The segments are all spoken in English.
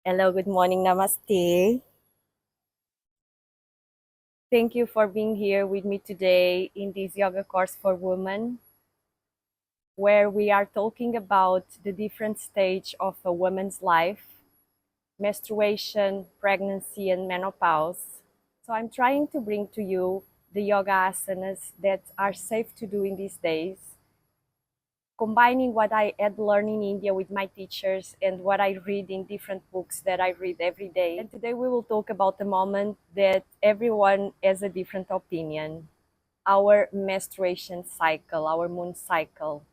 Hello, good morning, namaste. Thank you for being here with me today in this yoga course for women, where we are talking about the different stage of a woman's life, menstruation, pregnancy, and menopause. So I'm trying to bring to you the yoga asanas that are safe to do in these days, combining what I had learned in India with my teachers and what I read in different books that I read every day. And today we will talk about the moment that everyone has a different opinion, our menstruation cycle, our moon cycle.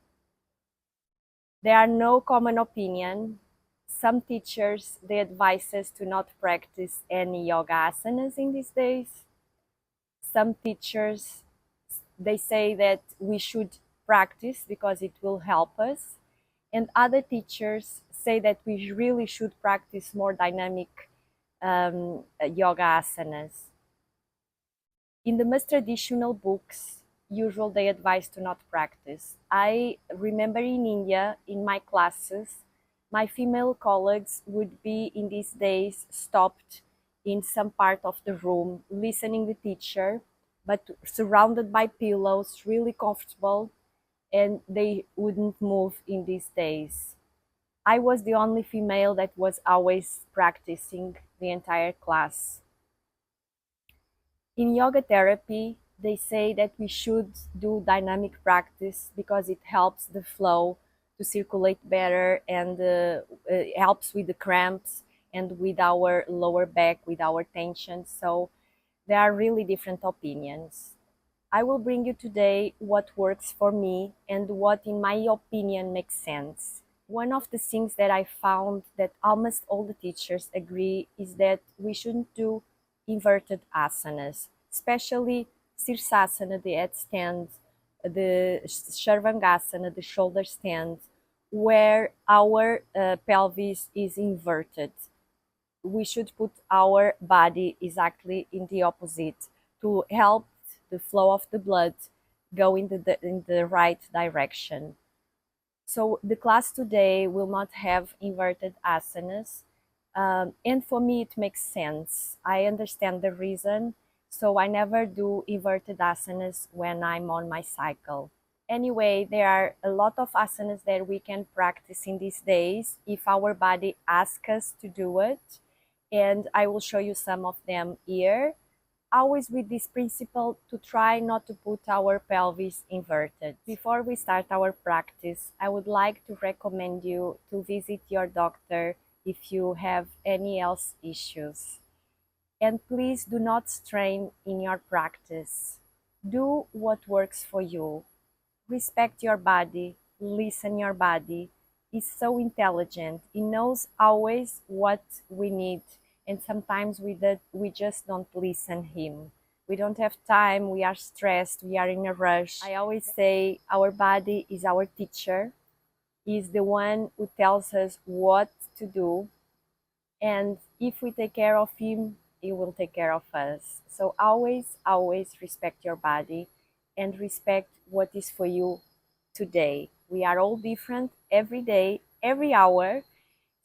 There are no common opinion. Some teachers they advise us to not practice any yoga asanas in these days. Some teachers they say that we should practice because it will help us, and other teachers say that we really should practice more dynamic yoga asanas. In the most traditional books, usually they advise to not practice. I remember in India, in my classes, my female colleagues would be in these days stopped in some part of the room, listening the teacher, but surrounded by pillows, really comfortable, and they wouldn't move in these days. I was the only female that was always practicing the entire class. In yoga therapy, they say that we should do dynamic practice because it helps the flow to circulate better and helps with the cramps and with our lower back, with our tension. So there are really different opinions. I will bring you today what works for me and what, in my opinion, makes sense. One of the things that I found that almost all the teachers agree is that we shouldn't do inverted asanas, especially Sirsasana, the head stand, the Sharvangasana, the shoulder stand, where our pelvis is inverted. We should put our body exactly in the opposite to help the flow of the blood go in the right direction. So the class today will not have inverted asanas. And for me, it makes sense. I understand the reason. So I never do inverted asanas when I'm on my cycle. Anyway, there are a lot of asanas that we can practice in these days if our body asks us to do it. And I will show you some of them here, always with this principle to try not to put our pelvis inverted. Before we start our practice, I would like to recommend you to visit your doctor if you have any health issues. And please do not strain in your practice. Do what works for you. Respect your body, listen your body. It's so intelligent. It knows always what we need, and sometimes we just don't listen him. We don't have time, we are stressed, we are in a rush. I always say our body is our teacher, is the one who tells us what to do, and if we take care of him, he will take care of us. So always respect your body and respect what is for you today. We are all different every day, every hour.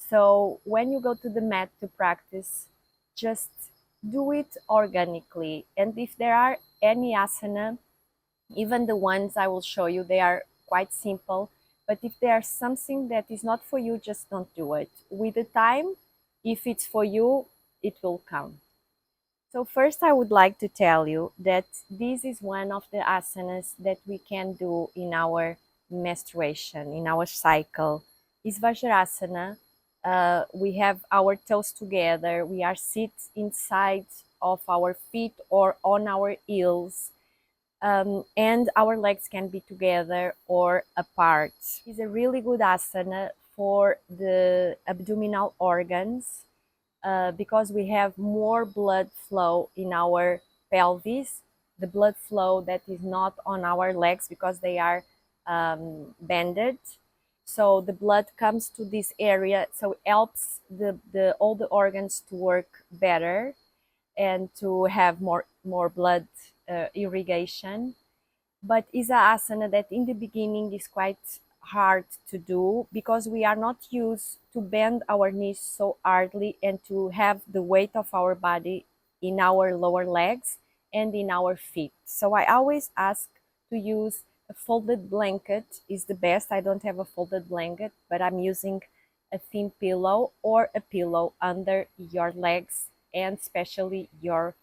So when you go to the mat to practice, just do it organically. And if there are any asana, even the ones I will show you, they are quite simple. But if there's something that is not for you, just don't do it. With the time, if it's for you, it will come. So first I would like to tell you that this is one of the asanas that we can do in our menstruation, in our cycle. Is Vajrasana. We have our toes together. We are sit inside of our feet or on our heels. And our legs can be together or apart. It's a really good asana for the abdominal organs because we have more blood flow in our pelvis, the blood flow that is not on our legs because they are bended. So the blood comes to this area, so it helps all the organs to work better and to have more blood irrigation. But is a asana that in the beginning is quite hard to do because we are not used to bend our knees so hardly and to have the weight of our body in our lower legs and in our feet. So I always ask to use a folded blanket is the best. I don't have a folded blanket, but I'm using a thin pillow or a pillow under your legs and especially your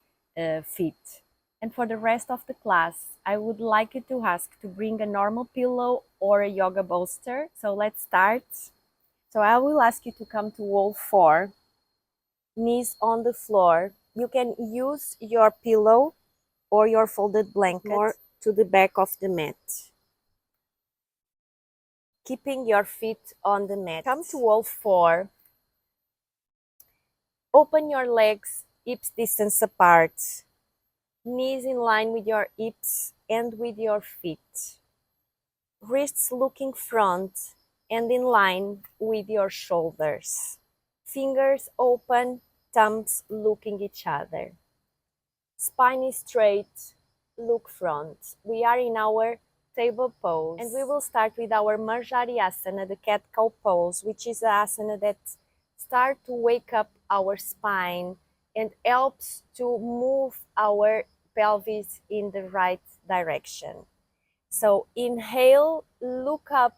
feet. And for the rest of the class, I would like you to ask to bring a normal pillow or a yoga bolster. So let's start. So I will ask you to come to wall 4, knees on the floor. You can use your pillow or your folded blanket more to the back of the mat, keeping your feet on the mat. Come to wall 4. Open your legs hips distance apart, knees in line with your hips and with your feet. Wrists looking front and in line with your shoulders. Fingers open, thumbs looking each other. Spine is straight, look front. We are in our table pose and we will start with our Marjari Asana, the cat cow pose, which is an asana that starts to wake up our spine and helps to move our pelvis in the right direction. So inhale, look up,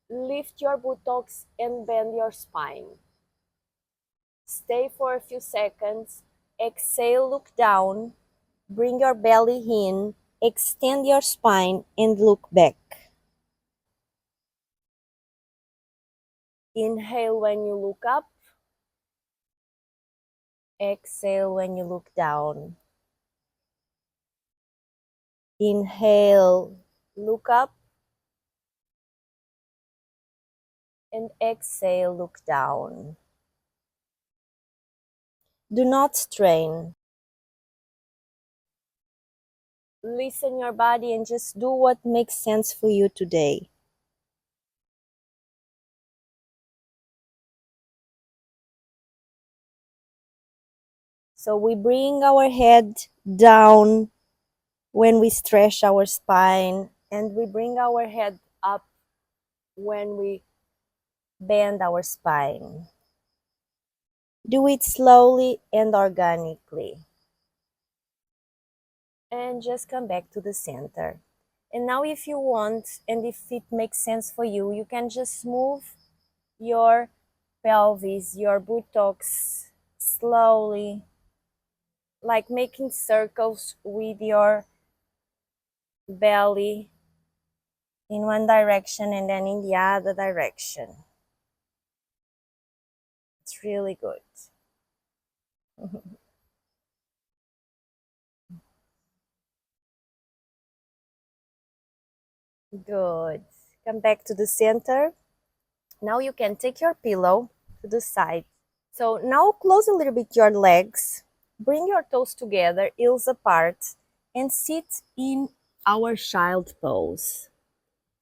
lift your buttocks and bend your spine. Stay for a few seconds. Exhale, look down, bring your belly in, extend your spine and look back. Inhale when you look up. Exhale when you look down. Inhale, look up. And exhale, look down. Do not strain. Listen your body and just do what makes sense for you today. So we bring our head down when we stretch our spine and we bring our head up when we bend our spine. Do it slowly and organically. And just come back to the center. And now if you want, and if it makes sense for you, you can just move your pelvis, your buttocks slowly, like making circles with your belly in one direction and then in the other direction. It's really good. Good. Come back to the center. Now you can take your pillow to the side. So now close a little bit your legs. Bring your toes together, heels apart, and sit in our child pose.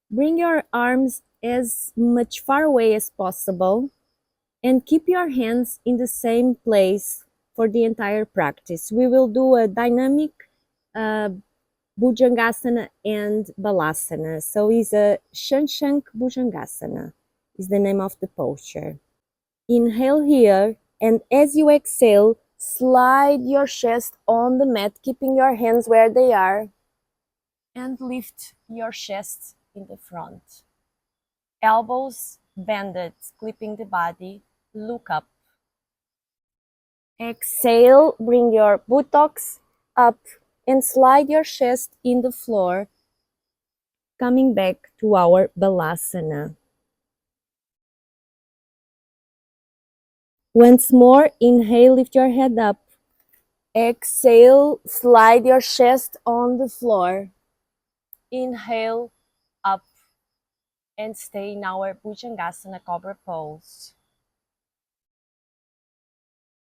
Bring your arms as much far away as possible and keep your hands in the same place for the entire practice. We will do a dynamic uh, Bhujangasana and Balasana. So it's a Shanshank Bhujangasana is the name of the posture. Inhale here, and as you exhale, slide your chest on the mat, keeping your hands where they are, and lift your chest in the front. Elbows bended, clipping the body, look up. Exhale, bring your buttocks up and slide your chest in the floor, coming back to our Balasana. Once more, inhale, lift your head up. Exhale, slide your chest on the floor. Inhale, up, and stay in our Bhujangasana Cobra pose.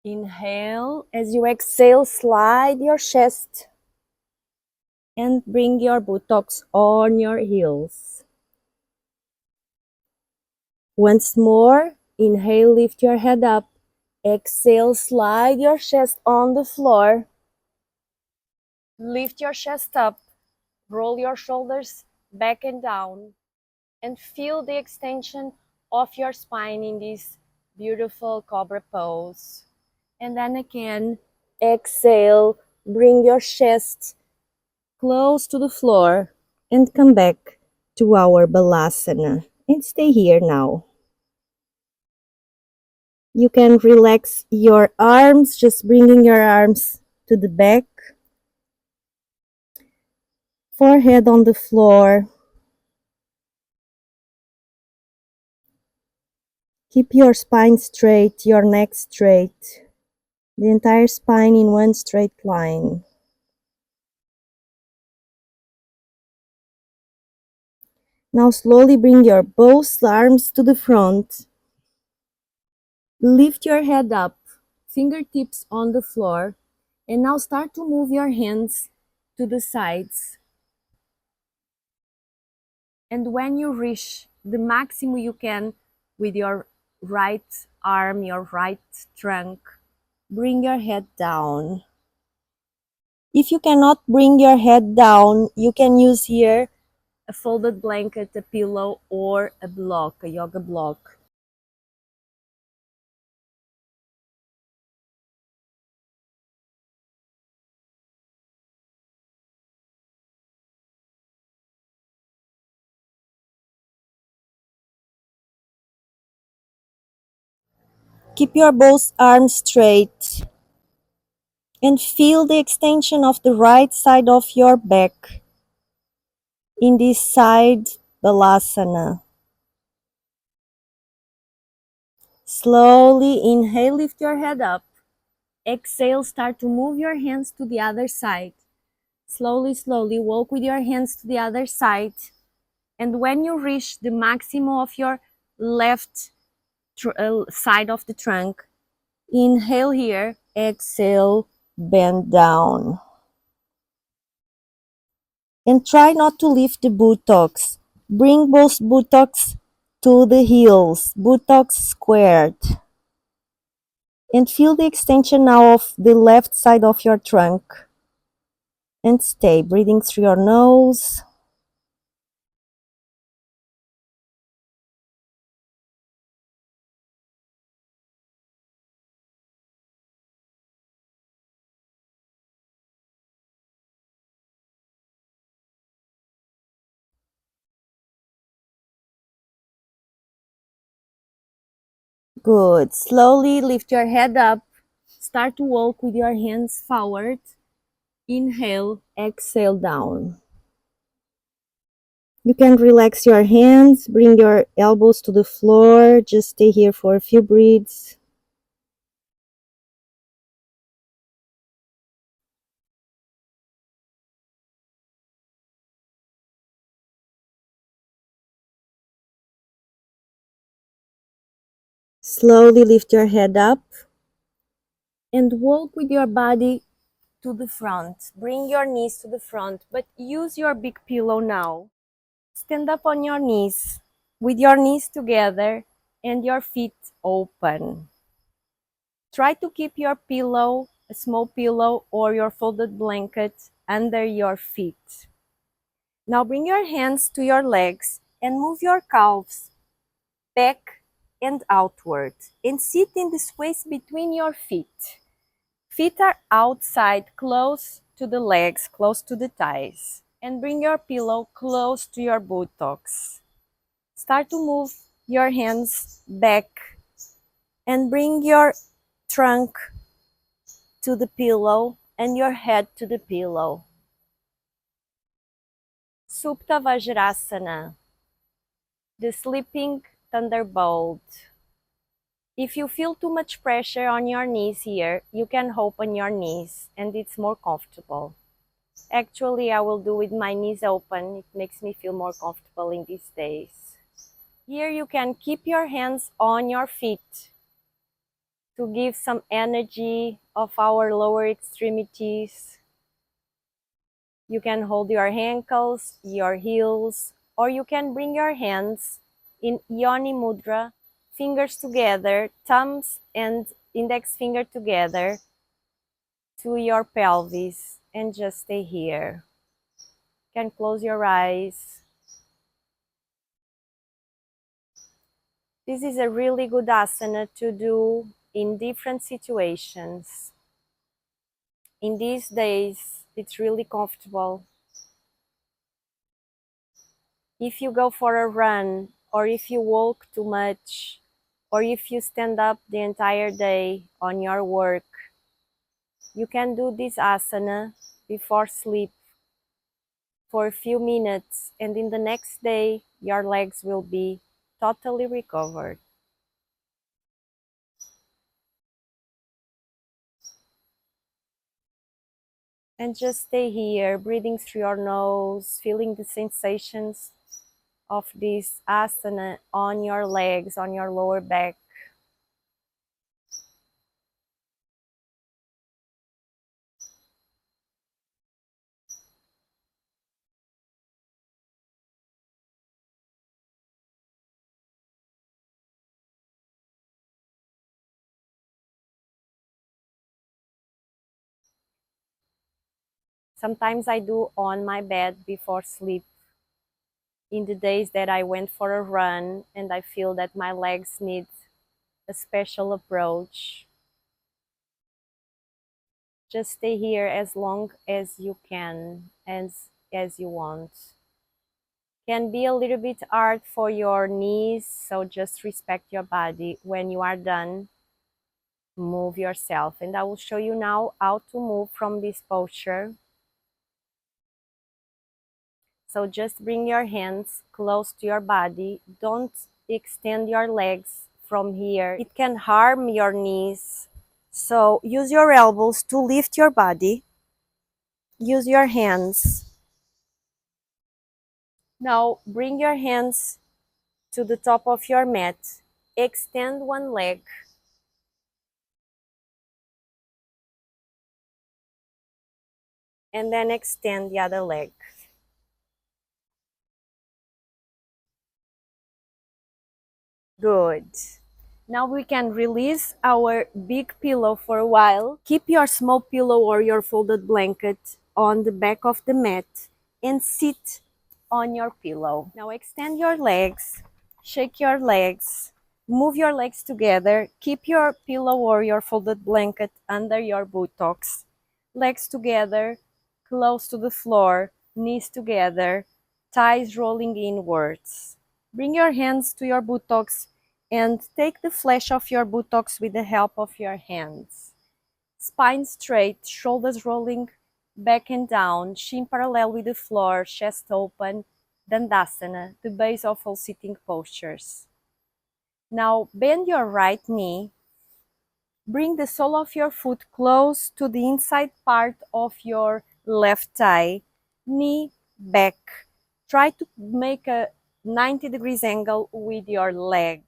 Inhale, as you exhale, slide your chest and bring your buttocks on your heels. Once more, inhale, lift your head up. Exhale, slide your chest on the floor. Lift your chest up, roll your shoulders back and down, and feel the extension of your spine in this beautiful cobra pose. And then again, exhale, bring your chest close to the floor and come back to our balasana and stay here now. You can relax your arms, just bringing your arms to the back, forehead on the floor. Keep your spine straight, your neck straight, the entire spine in one straight line. Now slowly bring your both arms to the front. Lift your head up, fingertips on the floor, and now start to move your hands to the sides. And when you reach the maximum you can with your right arm, your right trunk, bring your head down. If you cannot bring your head down, you can use here a folded blanket, a pillow, or a block, a yoga block. Keep your both arms straight and feel the extension of the right side of your back in this side balasana. Slowly inhale, lift your head up. Exhale, start to move your hands to the other side. Slowly, slowly walk with your hands to the other side. And when you reach the maximum of your left side of the trunk, inhale here, exhale, bend down. And try not to lift the buttocks. Bring both buttocks to the heels, buttocks squared. And feel the extension now of the left side of your trunk. And stay breathing through your nose. Good. Slowly lift your head up. Start to walk with your hands forward. Inhale, exhale down. You can relax your hands, bring your elbows to the floor. Just stay here for a few breaths. Slowly lift your head up and walk with your body to the front. Bring your knees to the front, but use your big pillow now. Stand up on your knees with your knees together and your feet open. Try to keep your pillow, a small pillow, or your folded blanket under your feet. Now bring your hands to your legs and move your calves back and outward and sit in the space between your feet. Feet are outside, close to the legs, close to the thighs. And bring your pillow close to your buttocks. Start to move your hands back and bring your trunk to the pillow and your head to the pillow. Supta Vajrasana, the sleeping thunderbolt. If you feel too much pressure on your knees here, you can open your knees and it's more comfortable. Actually, I will do with my knees open. It makes me feel more comfortable in these days. Here you can keep your hands on your feet to give some energy of our lower extremities. You can hold your ankles, your heels, or you can bring your hands in Yoni Mudra, fingers together, thumbs and index finger together to your pelvis and just stay here. You can close your eyes. This is a really good asana to do in different situations. In these days, it's really comfortable. If you go for a run, or if you walk too much, or if you stand up the entire day on your work, you can do this asana before sleep for a few minutes, and in the next day, your legs will be totally recovered. And just stay here, breathing through your nose, feeling the sensations of this asana on your legs, on your lower back. Sometimes I do on my bed before sleep. In the days that I went for a run and I feel that my legs need a special approach, just stay here as long as you can, as you want. Can be a little bit hard for your knees, so just respect your body. When you are done, move yourself. And I will show you now how to move from this posture. So just bring your hands close to your body. Don't extend your legs from here. It can harm your knees. So use your elbows to lift your body. Use your hands. Now bring your hands to the top of your mat. Extend one leg. And then extend the other leg. Good. Now we can release our big pillow for a while. Keep your small pillow or your folded blanket on the back of the mat and sit on your pillow. Now extend your legs, shake your legs, move your legs together. Keep your pillow or your folded blanket under your buttocks. Legs together, close to the floor, knees together, thighs rolling inwards. Bring your hands to your buttocks and take the flesh of your buttocks with the help of your hands. Spine straight, shoulders rolling back and down, chin parallel with the floor, chest open, Dandasana, the base of all sitting postures. Now bend your right knee. Bring the sole of your foot close to the inside part of your left thigh, knee back. Try to make a 90 degrees angle with your leg.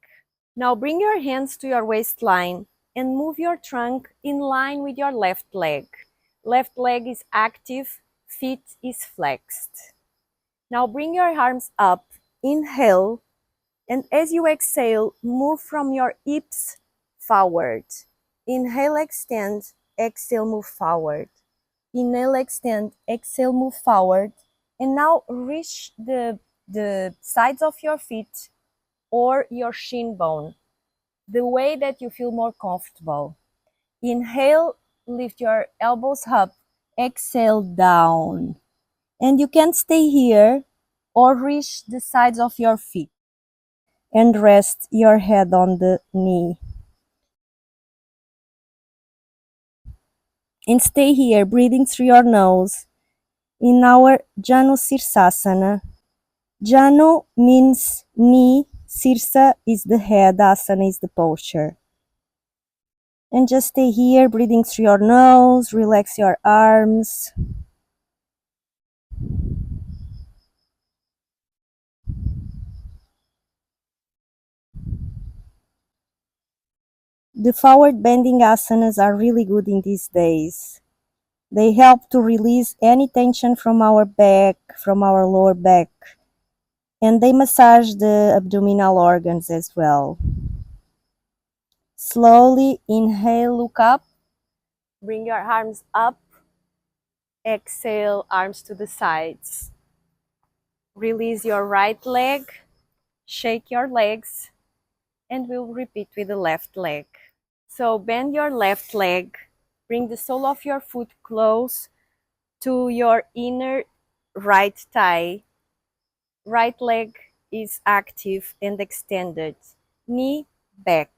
Now bring your hands to your waistline and move your trunk in line with your left leg. Left leg is active, feet is flexed. Now bring your arms up, inhale, and as you exhale, move from your hips forward. Inhale, extend, exhale, move forward. Inhale, extend, exhale, move forward. And now reach the sides of your feet or your shin bone, the way that you feel more comfortable. Inhale, lift your elbows up. Exhale, down. And you can stay here or reach the sides of your feet and rest your head on the knee. And stay here, breathing through your nose in our Janu Sirsasana. Janu means knee, Sirsa is the head, Asana is the posture. And just stay here, breathing through your nose, relax your arms. The forward bending asanas are really good in these days. They help to release any tension from our back, from our lower back, and they massage the abdominal organs as well. Slowly inhale, look up, bring your arms up, exhale, arms to the sides. Release your right leg, shake your legs, And we'll repeat with the left leg. So bend your left leg, bring the sole of your foot close to your inner right thigh. Right leg is active and extended. Knee back.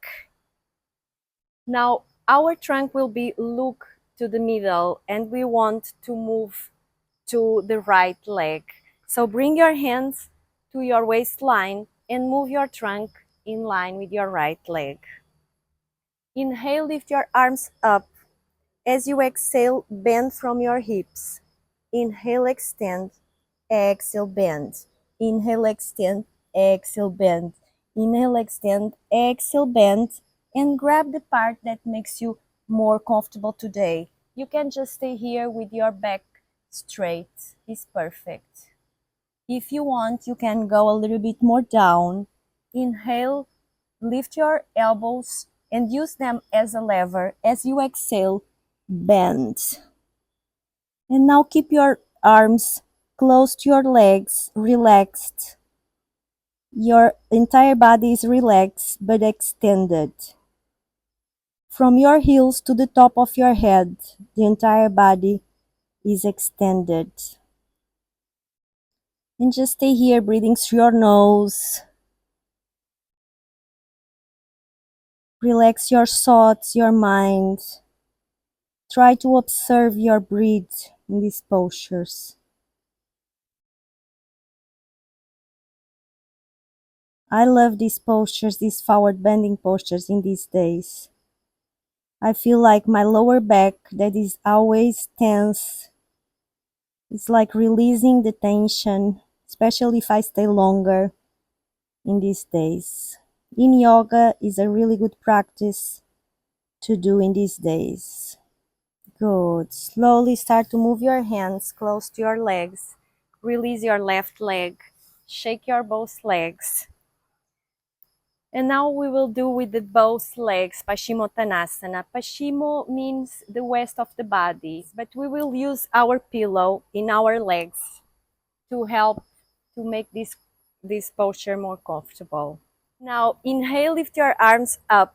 Now our trunk will be look to the middle and we want to move to the right leg. So bring your hands to your waistline and move your trunk in line with your right leg. Inhale, lift your arms up. As you exhale, bend from your hips. Inhale, extend. Exhale, bend. Inhale, extend. Exhale, bend. Inhale, extend. Exhale, bend. And grab the part that makes you more comfortable today. You can just stay here with your back straight. It's perfect. If you want, you can go a little bit more down. Inhale, lift your elbows and use them as a lever. As you exhale, bend. And now keep your arms close to your legs, relaxed. Your entire body is relaxed but extended. From your heels to the top of your head, the entire body is extended. And just stay here breathing through your nose. Relax your thoughts, your mind. Try to observe your breath in these postures. I love these postures, these forward bending postures in these days. I feel like my lower back that is always tense. It's like releasing the tension, especially if I stay longer in these days. In yoga is a really good practice to do in these days. Good. Slowly start to move your hands close to your legs. Release your left leg. Shake your both legs. And now we will do with the both legs, Paschimottanasana. Paschimo means the west of the body, but we will use our pillow in our legs to help to make this posture more comfortable. Now inhale, lift your arms up.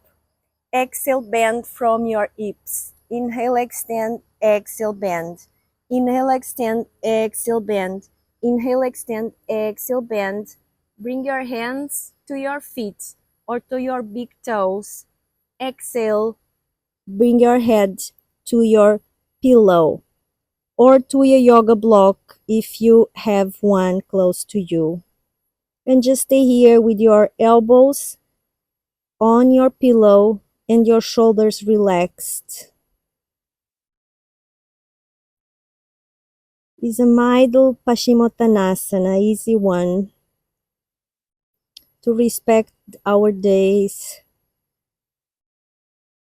Exhale, bend from your hips. Inhale, extend. Exhale, bend. Inhale, extend. Exhale, bend. Inhale, extend. Exhale, bend. Bring your hands to your feet or to your big toes. Exhale, bring your head to your pillow or to a yoga block if you have one close to you. And just stay here with your elbows on your pillow and your shoulders relaxed. It's a mild Paschimottanasana, easy one to respect our days,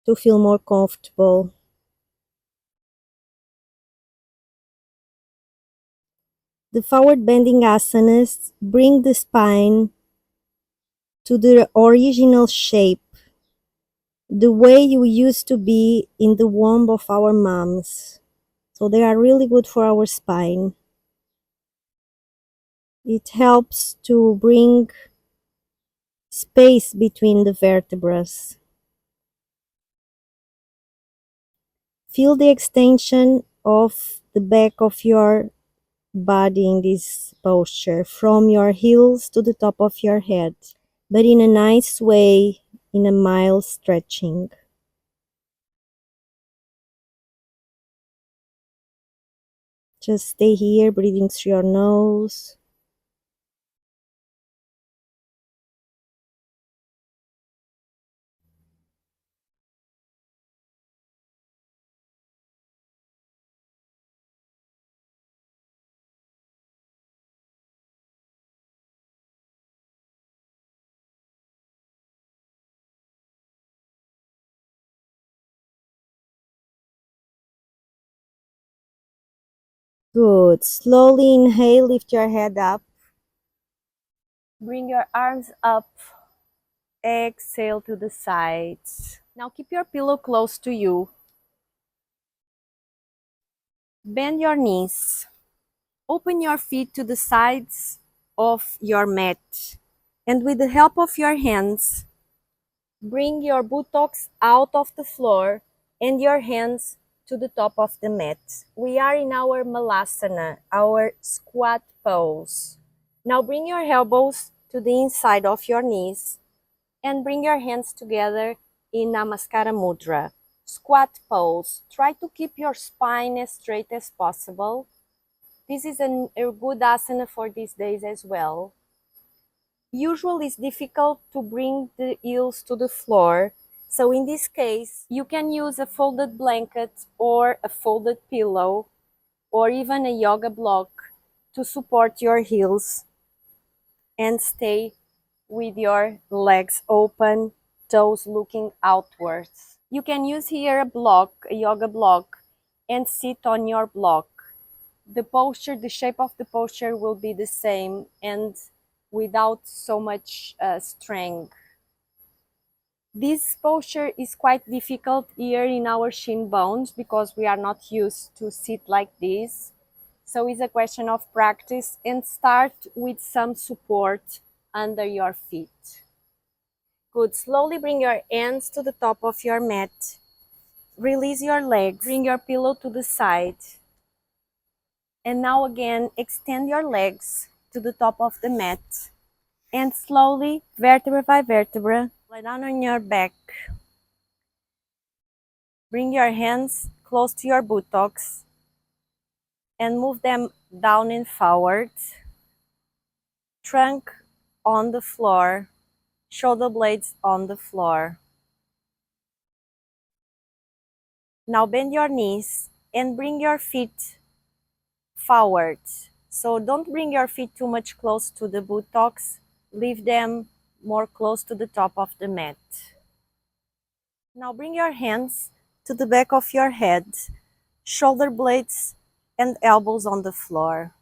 to feel more comfortable. The forward bending asanas bring the spine to the original shape, the way you used to be in the womb of our moms. So they are really good for our spine. It helps to bring space between the vertebrae. Feel the extension of the back of your body in this posture, from your heels to the top of your head, but in a nice way, in a mild stretching. Just stay here, breathing through your nose. Good. Slowly inhale, lift your head up. Bring your arms up. Exhale to the sides. Now keep your pillow close to you. Bend your knees. Open your feet to the sides of your mat. And with the help of your hands, Bring your buttocks out of the floor and your hands to the top of the mat. We are in our Malasana, our squat pose. Now bring your elbows to the inside of your knees and bring your hands together in Namaskara Mudra. Squat pose. Try to keep your spine as straight as possible. This is a good asana for these days as well. Usually it's difficult to bring the heels to the floor. So in this case, you can use a folded blanket or a folded pillow or even a yoga block to support your heels and stay with your legs open, toes looking outwards. You can use here a block, a yoga block, and sit on your block. The posture, the shape of the posture will be the same and without so much strength. This posture is quite difficult here in our shin bones because we are not used to sit like this. So it's a question of practice and start with some support under your feet. Good. Slowly bring your hands to the top of your mat. Release your legs. Bring your pillow to the side. And now again, extend your legs to the top of the mat. And slowly, vertebra by vertebra, lie down on your back. Bring your hands close to your buttocks and move them down and forward. Trunk on the floor, shoulder blades on the floor. Now bend your knees and bring your feet forward. So don't bring your feet too much close to the buttocks. Leave them more close to the top of the mat. Now bring your hands to the back of your head, shoulder blades and elbows on the floor.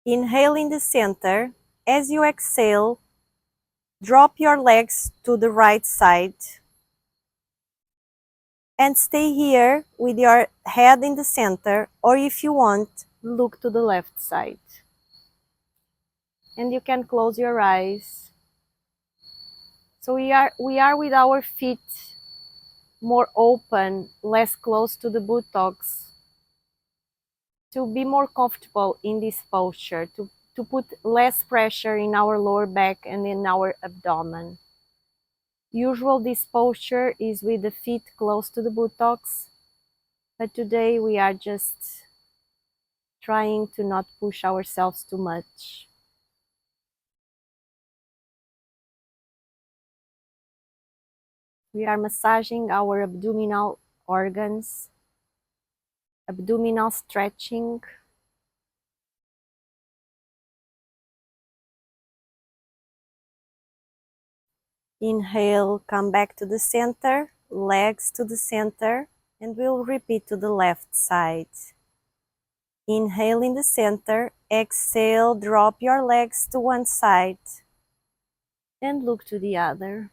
Inhale in the center. As you exhale, drop your legs to the right side and stay here with your head in the center, or if you want, look to the left side. And you can close your eyes. So we are with our feet more open, less close to the buttocks, to be more comfortable in this posture, to put less pressure in our lower back and in our abdomen. Usually this posture is with the feet close to the buttocks, but today we are just trying to not push ourselves too much. We are massaging our abdominal organs, abdominal stretching. Inhale, come back to the center, legs to the center, and we'll repeat to the left side. Inhale in the center, exhale, drop your legs to one side, and look to the other.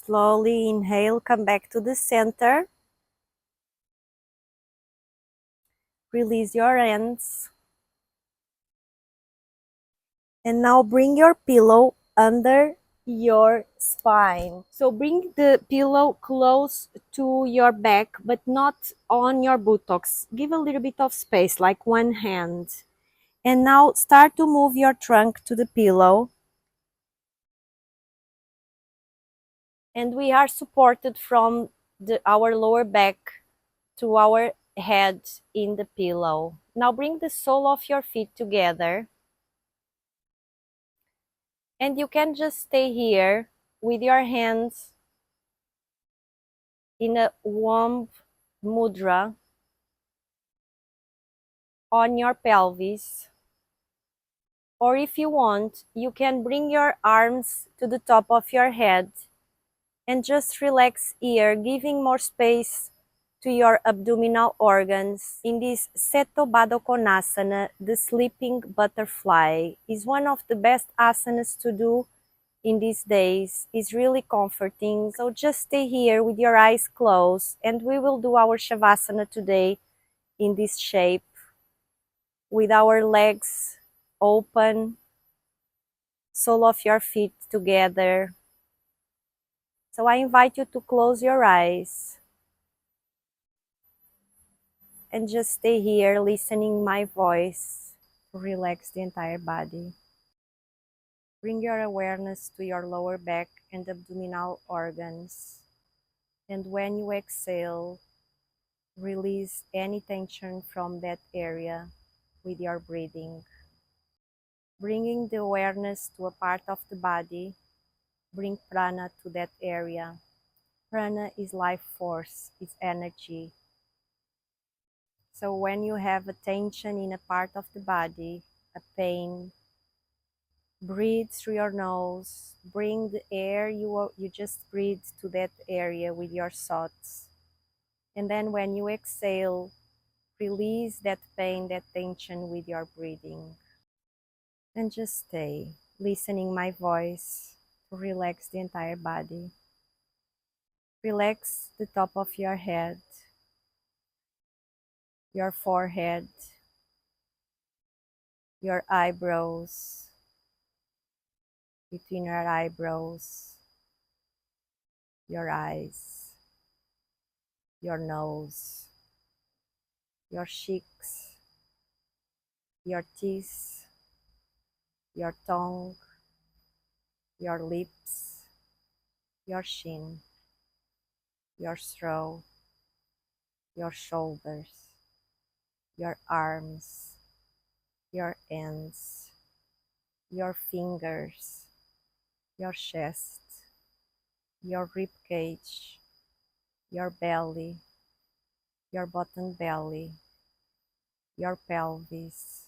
Slowly inhale, come back to the center. Release your hands. And now bring your pillow under your spine. So bring the pillow close to your back, but not on your buttocks. Give a little bit of space, like one hand. And now start to move your trunk to the pillow. And we are supported from our lower back to our head in the pillow. Now bring the sole of your feet together. And you can just stay here with your hands in a warm mudra on your pelvis Or if you want, you can bring your arms to the top of your head and just relax here, giving more space to your abdominal organs. In this Seto Baddha Konasana, the sleeping butterfly is one of the best asanas to do in these days. Is really comforting. So just stay here with your eyes closed and we will do our Shavasana today in this shape with our legs open, sole of your feet together. So I invite you to close your eyes and just stay here listening my voice to relax the entire body. Bring your awareness to your lower back and abdominal organs. And when you exhale, release any tension from that area with your breathing. Bringing the awareness to a part of the body, bring prana to that area. Prana is life force, is energy. So when you have a tension in a part of the body, a pain, breathe through your nose. Bring the air you just breathe to that area with your thoughts. And then when you exhale, release that pain, that tension with your breathing. And just stay listening my voice to relax the entire body. Relax the top of your head, your forehead, your eyebrows, between your eyebrows, your eyes, your nose, your cheeks, your teeth, your tongue, your lips, your chin, your throat, your shoulders, your arms, your hands, your fingers, your chest, your rib cage, your belly, your bottom belly, your pelvis,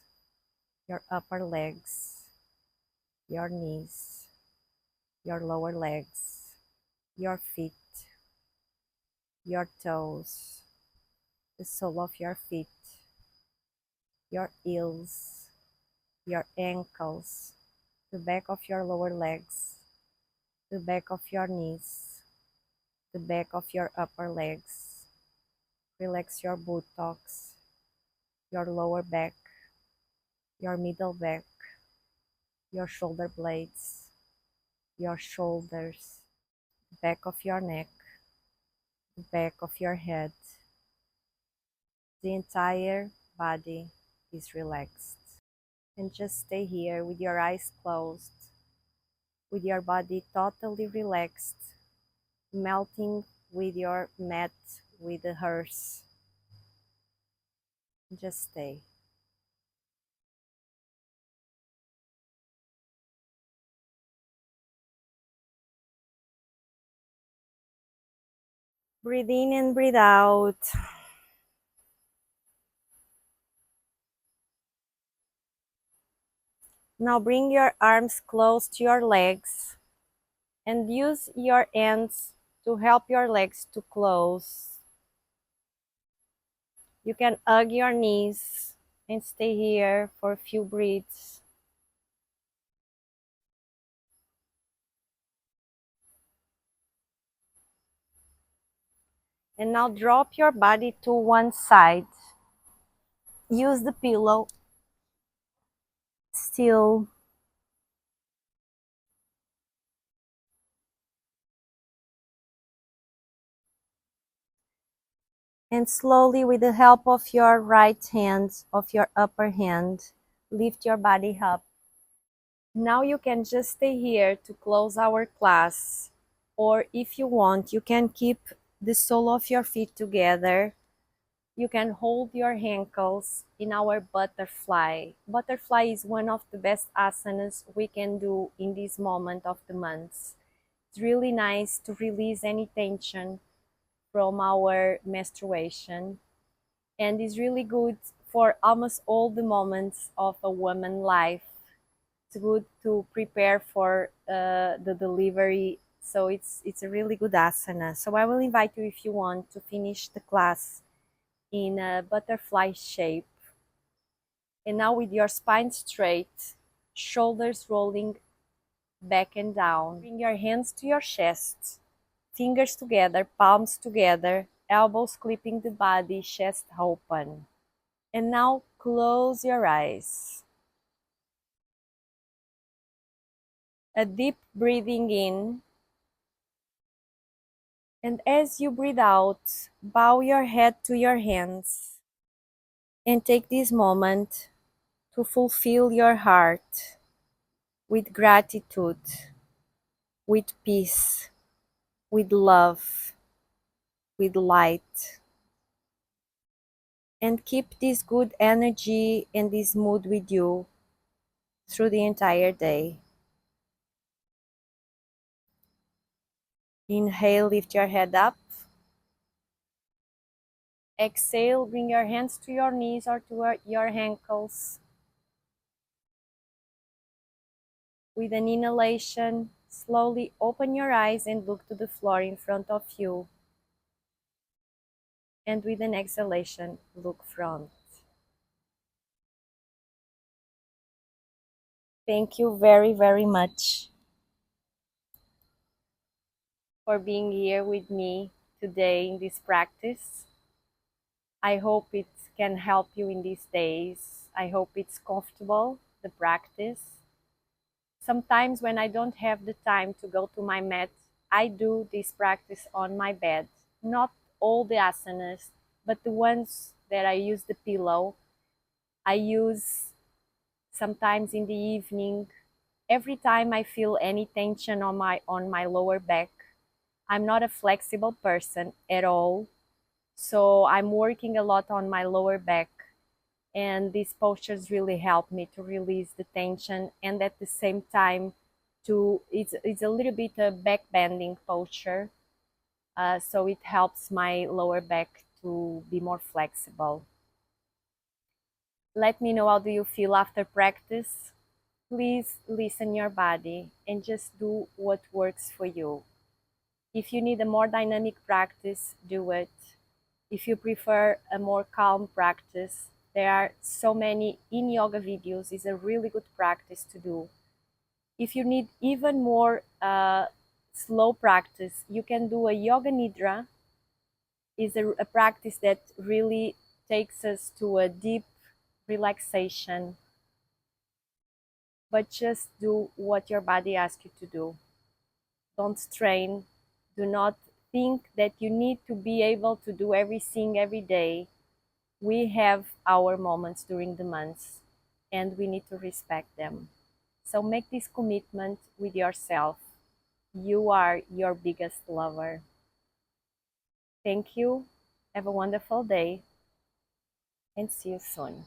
your upper legs, your knees, your lower legs, your feet, your toes, the sole of your feet, your heels, your ankles, the back of your lower legs, the back of your knees, the back of your upper legs. Relax your buttocks, your lower back, your middle back, your shoulder blades, your shoulders, the back of your neck, the back of your head. The entire body is relaxed. And just stay here with your eyes closed, with your body totally relaxed, melting with your mat, with the hearse. Just stay. Breathe in and breathe out. Now bring your arms close to your legs and use your hands to help your legs to close. You can hug your knees and stay here for a few breaths. And now drop your body to one side. Use the pillow still. And slowly, with the help of your right hand, of your upper hand, lift your body up. Now you can just stay here to close our class. Or if you want, you can keep the sole of your feet together. You can hold your ankles in our butterfly. Butterfly is one of the best asanas we can do in this moment of the month. It's really nice to release any tension from our menstruation, and is really good for almost all the moments of a woman's life. good to prepare for the delivery. So it's a really good asana. So I will invite you, if you want, to finish the class in a butterfly shape. And now with your spine straight, shoulders rolling back and down. Bring your hands to your chest, fingers together, palms together, elbows clipping the body, chest open. And now close your eyes. A deep breathing in. And as you breathe out, bow your head to your hands and take this moment to fulfill your heart with gratitude, with peace, with love, with light. And keep this good energy and this mood with you through the entire day. Inhale, lift your head up. Exhale, bring your hands to your knees or to your ankles. With an inhalation, slowly open your eyes and look to the floor in front of you. And with an exhalation, look front. Thank you very, very much for being here with me today in this practice. I hope it can help you in these days. I hope it's comfortable, the practice. Sometimes when I don't have the time to go to my mat, I do this practice on my bed. Not all the asanas, but the ones that I use the pillow. I use sometimes in the evening. Every time I feel any tension on my lower back, I'm not a flexible person at all. So I'm working a lot on my lower back, and these postures really help me to release the tension, and at the same time it's a little bit a back bending posture, so it helps my lower back to be more flexible. Let me know, how do you feel after practice? Please listen your body and just do what works for you. If you need a more dynamic practice, do it. If you prefer a more calm practice, there are so many in yoga videos. It's a really good practice to do. If you need even more slow practice, you can do a yoga nidra. Is a practice that really takes us to a deep relaxation, but just do what your body asks you to do. Don't strain. Do not think that you need to be able to do everything every day. We have our moments during the months, and we need to respect them. So make this commitment with yourself. You are your biggest lover. Thank you. Have a wonderful day, and see you soon.